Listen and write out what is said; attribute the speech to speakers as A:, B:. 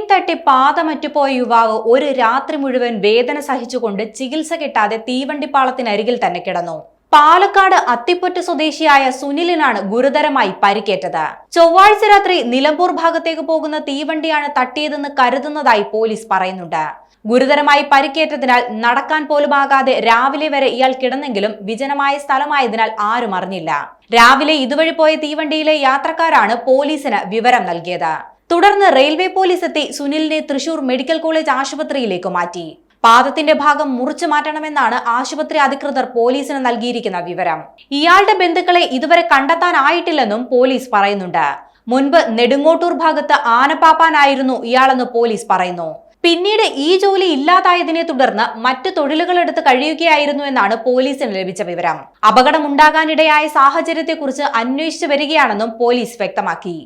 A: Train തട്ടി പാദമറ്റുപോയ യുവാവ് ഒരു രാത്രി മുഴുവൻ വേദന സഹിച്ചുകൊണ്ട് ചികിത്സ കിട്ടാതെ തീവണ്ടിപ്പാളത്തിനരികിൽ തന്നെ കിടന്നു. പാലക്കാട് അത്തിപ്പൊറ്റ് സ്വദേശിയായ സുനിലിനാണ് ഗുരുതരമായി പരിക്കേറ്റത്. ചൊവ്വാഴ്ച രാത്രി നിലമ്പൂർ ഭാഗത്തേക്ക് പോകുന്ന തീവണ്ടിയാണ് തട്ടിയതെന്ന് കരുതുന്നതായി പോലീസ് പറയുന്നുണ്ട്. ഗുരുതരമായി പരിക്കേറ്റതിനാൽ നടക്കാൻ പോലുമാകാതെ രാവിലെ വരെ ഇയാൾ കിടന്നെങ്കിലും വിജനമായ സ്ഥലമായതിനാൽ ആരും അറിഞ്ഞില്ല. രാവിലെ ഇതുവഴി പോയ തീവണ്ടിയിലെ യാത്രക്കാരാണ് പോലീസിന് വിവരം നൽകിയത്. തുടർന്ന് റെയിൽവേ പോലീസ് എത്തി സുനിലിനെ തൃശൂർ മെഡിക്കൽ കോളേജ് ആശുപത്രിയിലേക്ക് മാറ്റി. പാദത്തിന്റെ ഭാഗം മുറിച്ചു മാറ്റണമെന്നാണ് ആശുപത്രി അധികൃതർ പോലീസിന് നൽകിയിരിക്കുന്ന വിവരം. ഇയാളുടെ ബന്ധുക്കളെ ഇതുവരെ കണ്ടെത്താനായിട്ടില്ലെന്നും പോലീസ് പറയുന്നുണ്ട്. മുൻപ് നെടുങ്ങോട്ടൂർ ഭാഗത്ത് ആനപ്പാപ്പാനായിരുന്നു ഇയാളെന്ന് പോലീസ് പറയുന്നു. പിന്നീട് ഈ ജോലി ഇല്ലാതായതിനെ തുടർന്ന് മറ്റു തൊഴിലുകളെടുത്ത് കഴിയുകയായിരുന്നു എന്നാണ് പോലീസിന് ലഭിച്ച വിവരം. അപകടമുണ്ടാകാനിടയായ സാഹചര്യത്തെക്കുറിച്ച് അന്വേഷിച്ചു വരികയാണെന്നും പോലീസ് വ്യക്തമാക്കി.